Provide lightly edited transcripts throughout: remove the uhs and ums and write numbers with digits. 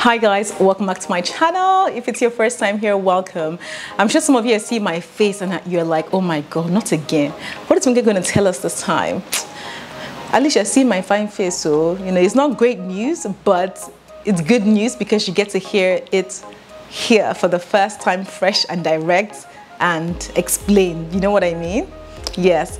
Hi guys, welcome back to my channel. If it's your first time here, welcome. I'm sure some of you see my face and you're like, oh my god, not again. What is Funke going to tell us this time? At least you see my fine face, so it's not great news, but it's good news because you get to hear it here for the first time, fresh and direct and explained. You know what I mean? Yes.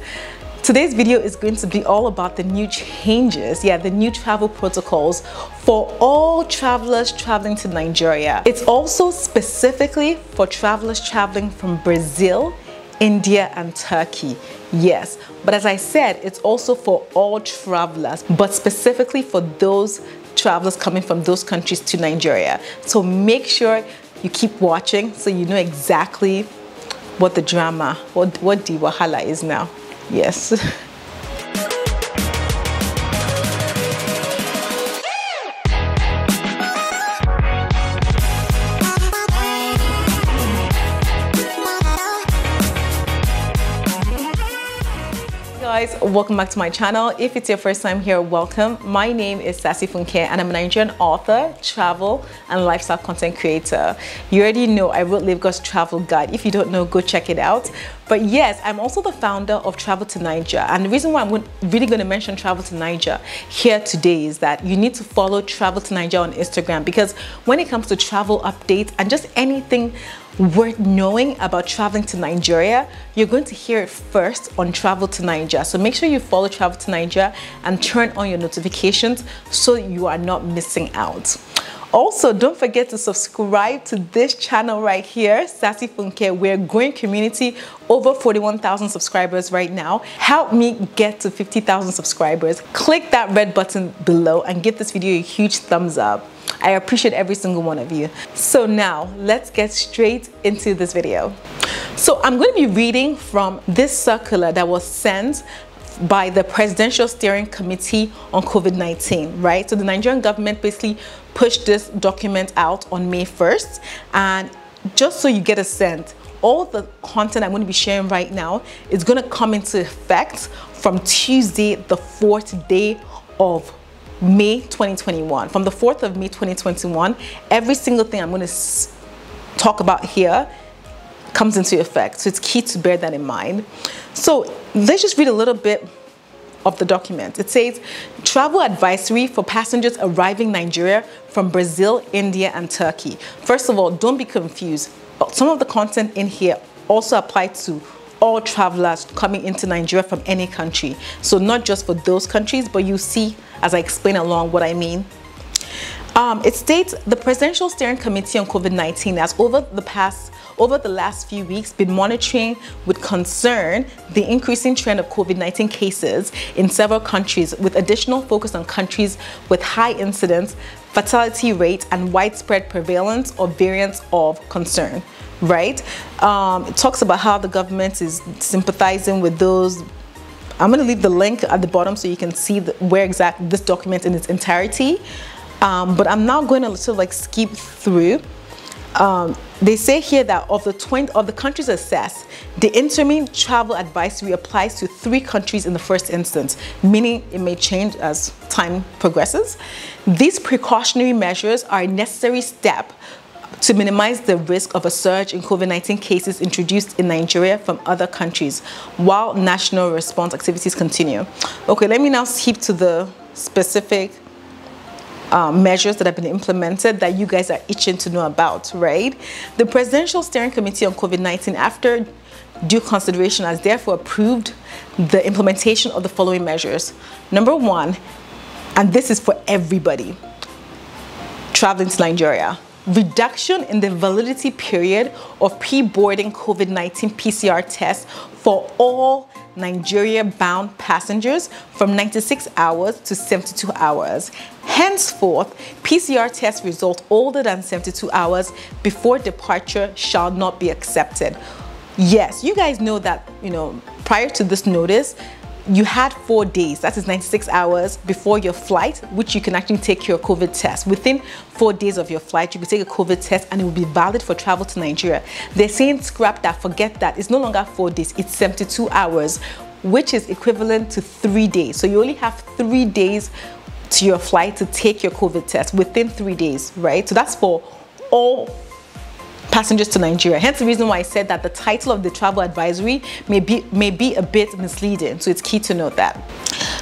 Today's video is going to be all about the new changes, the new travel protocols for all travelers traveling to Nigeria. It's also specifically for travelers traveling from Brazil, India, and Turkey. Yes, but as I said, it's also for all travelers, but specifically for those travelers coming from those countries to Nigeria. So make sure you keep watching so you know exactly what the drama, what the wahala is now. Yes. Guys, welcome back to my channel. If it's your first time here, welcome. My name is Sassy Funke and I'm a Nigerian author, travel and lifestyle content creator. You already know I wrote Lagos Travel Guide. If you don't know, go check it out. But yes, I'm also the founder of Travel to Niger, and the reason why I'm really going to mention Travel to Niger here today is that you need to follow Travel to Niger on Instagram, because when it comes to travel updates and just anything worth knowing about traveling to Nigeria, you're going to hear it first on Travel to Niger. So make sure you follow Travel to Niger and turn on your notifications so you are not missing out. Also, don't forget to subscribe to this channel right here, Sassy Funke. We're a growing community, over 41,000 subscribers right now. Help me get to 50,000 subscribers. Click that red button below and give this video a huge thumbs up. I appreciate every single one of you. So now, let's get straight into this video. So I'm going to be reading from this circular that was sent by the Presidential Steering Committee on COVID-19, right? So the Nigerian government basically pushed this document out on May 1st. And just so you get a sense, all the content I'm going to be sharing right now is going to come into effect from Tuesday, the 4th day of May 2021. From the 4th of May 2021, every single thing I'm going to talk about here comes into effect. So it's key to bear that in mind. So let's just read a little bit of the document. It says, travel advisory for passengers arriving Nigeria from Brazil, India, and Turkey. First of all, don't be confused. But some of the content in here also apply to all travelers coming into Nigeria from any country. So not just for those countries, but you see as I explain along what I mean. It states the Presidential Steering Committee on COVID-19 has over the last few weeks been monitoring with concern the increasing trend of COVID-19 cases in several countries, with additional focus on countries with high incidence, fatality rate, and widespread prevalence of variants of concern, right? It talks about how the government is sympathizing with those. I'm going to leave the link at the bottom so you can see where exactly this document in its entirety. But I'm now going to sort of skip through. They say here that of the countries assessed, the interim travel advisory applies to 3 countries in the first instance, meaning it may change as time progresses. These precautionary measures are a necessary step to minimize the risk of a surge in COVID-19 cases introduced in Nigeria from other countries while national response activities continue. Okay, let me now skip to the specific measures that have been implemented that you guys are itching to know about, right? The Presidential Steering Committee on COVID-19, after due consideration, has therefore approved the implementation of the following measures. Number 1, and this is for everybody traveling to Nigeria: reduction in the validity period of pre-boarding COVID-19 PCR tests for all Nigeria-bound passengers from 96 hours to 72 hours. Henceforth, PCR test results older than 72 hours before departure shall not be accepted. Yes, you guys know that, prior to this notice, you had 4 days, that is 96 hours before your flight, which you can actually take your COVID test. Within 4 days of your flight, you can take a COVID test and it will be valid for travel to Nigeria. They're saying scrap that, forget that. It's no longer 4 days, it's 72 hours, which is equivalent to 3 days. So you only have 3 days to your flight to take your COVID test within 3 days, right? So that's for all passengers to Nigeria. Hence the reason why I said that the title of the travel advisory may be a bit misleading. So it's key to note that.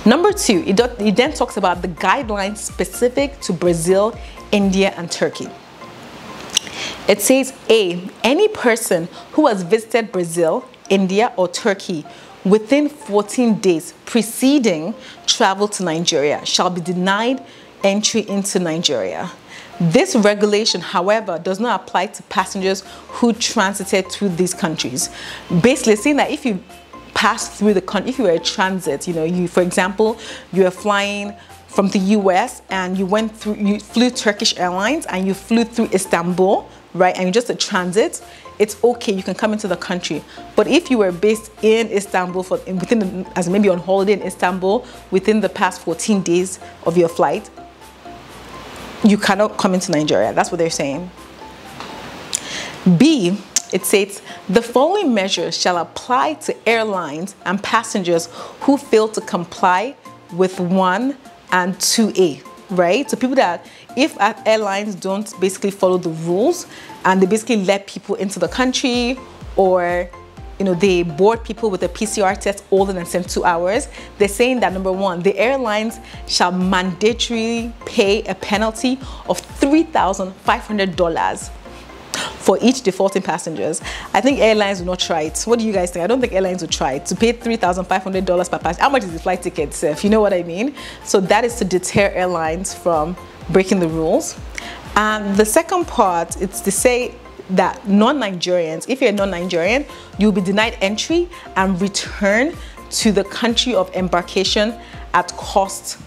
Number 2, it then talks about the guidelines specific to Brazil, India, and Turkey. It says, A, any person who has visited Brazil, India, or Turkey within 14 days preceding travel to Nigeria shall be denied entry into Nigeria. This regulation, however, does not apply to passengers who transited through these countries. Basically saying that if you pass through the country, if you were a transit, for example, you are flying from the US and you flew Turkish Airlines and you flew through Istanbul, right, and you're just a transit, it's okay, you can come into the country. But if you were based in Istanbul as maybe on holiday in Istanbul within the past 14 days of your flight, you cannot come into Nigeria. That's what they're saying. B, it says, the following measures shall apply to airlines and passengers who fail to comply with 1 and 2A, right? So people that, if airlines don't basically follow the rules and they basically let people into the country, or they board people with a PCR test older than 72 hours, they're saying that number 1, the airlines shall mandatorily pay a penalty of $3,500 for each defaulting passengers. I think airlines will not try it. What do you guys think? I don't think airlines will try it. To pay $3,500 per passenger. How much is the flight ticket, if you know what I mean? So that is to deter airlines from breaking the rules. And the second part, it's to say that non-Nigerians, if you're a non-Nigerian, you'll be denied entry and return to the country of embarkation at cost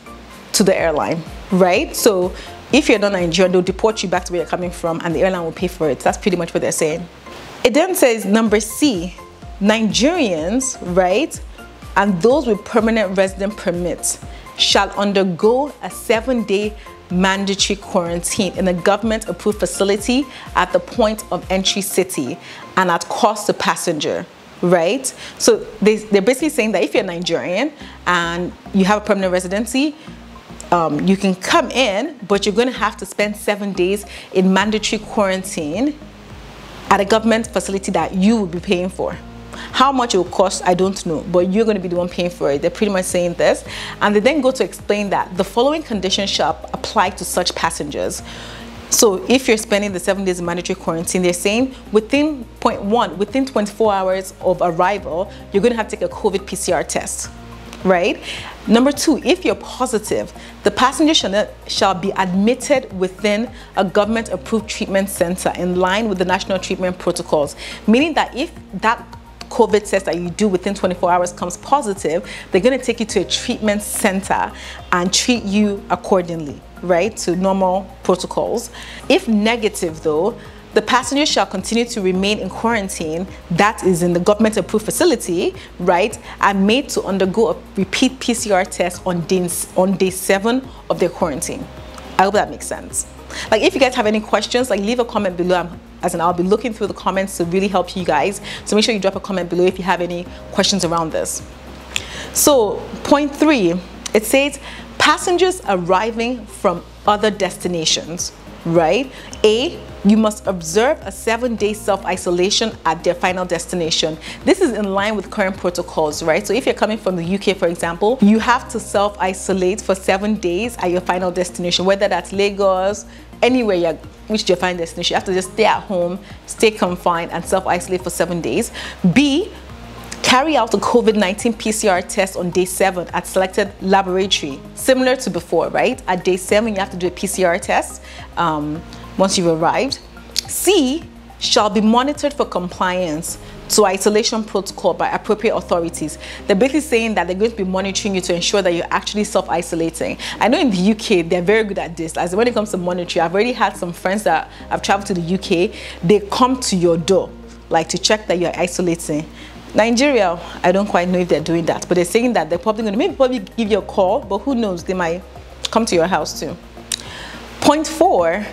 to the airline, right? So if you're non-Nigerian, they'll deport you back to where you're coming from and the airline will pay for it. That's pretty much what they're saying. It then says, number C, Nigerians, right, and those with permanent resident permits shall undergo a 7-day mandatory quarantine in a government-approved facility at the point of entry city and at cost to passenger, right? So they're basically saying that if you're Nigerian and you have a permanent residency, you can come in, but you're going to have to spend 7 days in mandatory quarantine at a government facility that you will be paying for. How much it will cost, I don't know, but you're going to be the one paying for it. They're pretty much saying this. And they then go to explain that the following conditions shall apply to such passengers. So if you're spending the 7 days in mandatory quarantine, they're saying within point 1, within 24 hours of arrival, you're going to have to take a COVID PCR test, right? Number 2, if you're positive, the passenger shall be admitted within a government-approved treatment center in line with the national treatment protocols, meaning that if that COVID test that you do within 24 hours comes positive, they're going to take you to a treatment center and treat you accordingly, right, to normal protocols. If negative though, the passenger shall continue to remain in quarantine, that is in the government approved facility, right, and made to undergo a repeat PCR test on day 7 of their quarantine. I hope that makes sense. Like, if you guys have any questions, like, leave a comment below. I'll be looking through the comments to really help you guys. So make sure you drop a comment below if you have any questions around this. So point 3, it says passengers arriving from other destinations, right? A, you must observe a 7-day self-isolation at their final destination. This is in line with current protocols, right? So if you're coming from the UK, for example, you have to self-isolate for 7 days at your final destination, whether that's Lagos, anywhere you reach your final destination. You have to just stay at home, stay confined, and self-isolate for 7 days. B, carry out a COVID-19 PCR test on day 7 at selected laboratory, similar to before, right? At day 7, you have to do a PCR test once you've arrived. C, shall be monitored for compliance to isolation protocol by appropriate authorities. They're basically saying that they're going to be monitoring you to ensure that you're actually self-isolating. I know in the UK, they're very good at this. As when it comes to monitoring, I've already had some friends that have traveled to the UK. They come to your door, like, to check that you're isolating. Nigeria, I don't quite know if they're doing that, but they're saying that they're probably going to probably give you a call, but who knows, they might come to your house too. Point 4,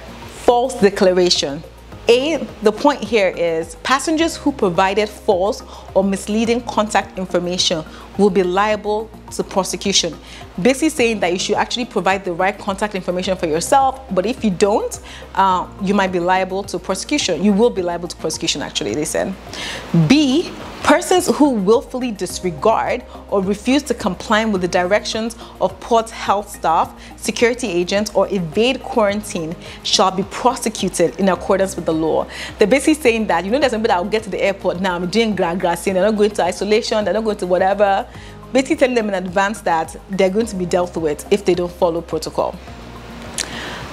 false declaration. The point here is passengers who provided false or misleading contact information will be liable to prosecution. Basically saying that you should actually provide the right contact information for yourself, but if you don't, you might be liable to prosecution. You will be liable to prosecution, actually, they said. B, persons who willfully disregard or refuse to comply with the directions of port health staff, security agents, or evade quarantine shall be prosecuted in accordance with the law. They're basically saying that, you know, there's somebody that will get to the airport now, I'm doing saying they're not going to isolation, they're not going to whatever. Basically telling them in advance that they're going to be dealt with if they don't follow protocol.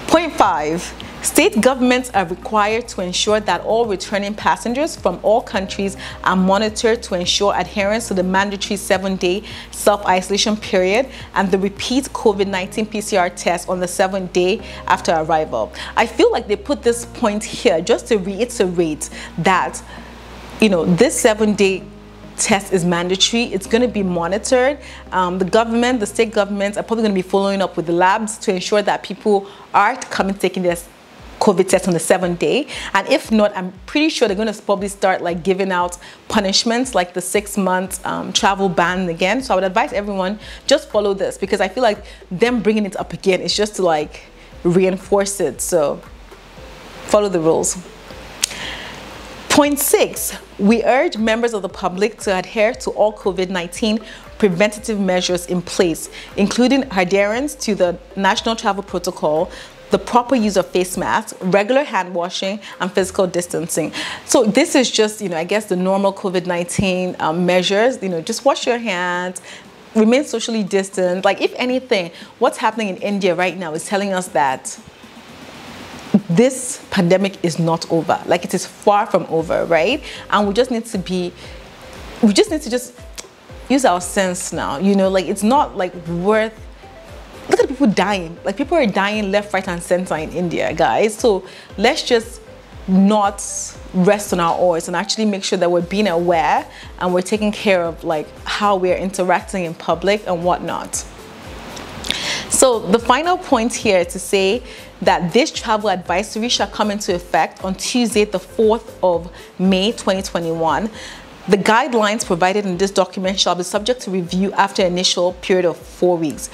Point 5. State governments are required to ensure that all returning passengers from all countries are monitored to ensure adherence to the mandatory 7-day self-isolation period and the repeat COVID-19 PCR test on the 7th day after arrival. I feel like they put this point here just to reiterate that, you know, this 7-day test is mandatory. It's going to be monitored. The government, the state governments are probably going to be following up with the labs to ensure that people are coming taking their COVID test on the 7th day, and if not, I'm pretty sure they're going to probably start like giving out punishments like the 6-month travel ban again. So I would advise everyone just follow this, because I feel like them bringing it up again is just to like reinforce it. So follow the rules. Point 6, we urge members of the public to adhere to all COVID-19 preventative measures in place, including adherence to the National Travel Protocol, the proper use of face masks, regular hand washing, and physical distancing. So this is just, you know, I guess the normal COVID-19 measures. You know, just wash your hands, remain socially distant. Like, if anything, what's happening in India right now is telling us that this pandemic is not over. Like, it is far from over, right? And we just need to just use our sense now. You know, like, it's not like worth. Look at people dying. Like, people are dying left, right, and center in India, guys. So let's just not rest on our oars and actually make sure that we're being aware and we're taking care of like how we're interacting in public and whatnot. So the final point here is to say that this travel advisory shall come into effect on Tuesday, the 4th of May, 2021. The guidelines provided in this document shall be subject to review after an initial period of 4 weeks.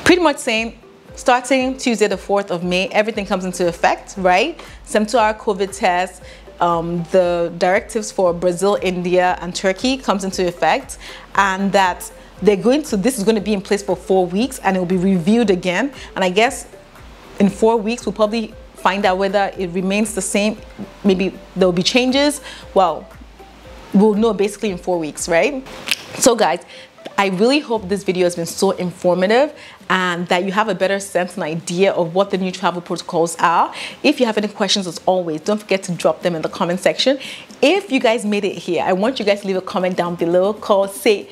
Pretty much saying, starting Tuesday the 4th of May, everything comes into effect, right? 72-hour COVID tests, the directives for Brazil, India, and Turkey comes into effect, and that this is going to be in place for 4 weeks, and it will be reviewed again. And I guess in 4 weeks, we'll probably find out whether it remains the same. Maybe there will be changes. Well, we'll know basically in 4 weeks, right? So guys, I really hope this video has been so informative and that you have a better sense and idea of what the new travel protocols are. If you have any questions, as always, don't forget to drop them in the comment section. If you guys made it here, I want you guys to leave a comment down below, say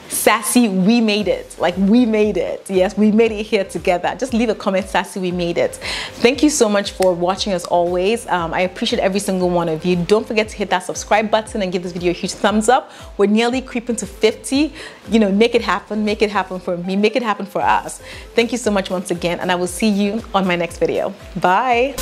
Sassy, we made it. Like, we made it. Yes, we made it here together. Just leave a comment, Sassy, we made it. Thank you so much for watching as always. I appreciate every single one of you. Don't forget to hit that subscribe button and give this video a huge thumbs up. We're nearly creeping to 50. You know, make it happen for me, make it happen for us. Thank you so much once again, and I will see you on my next video. Bye.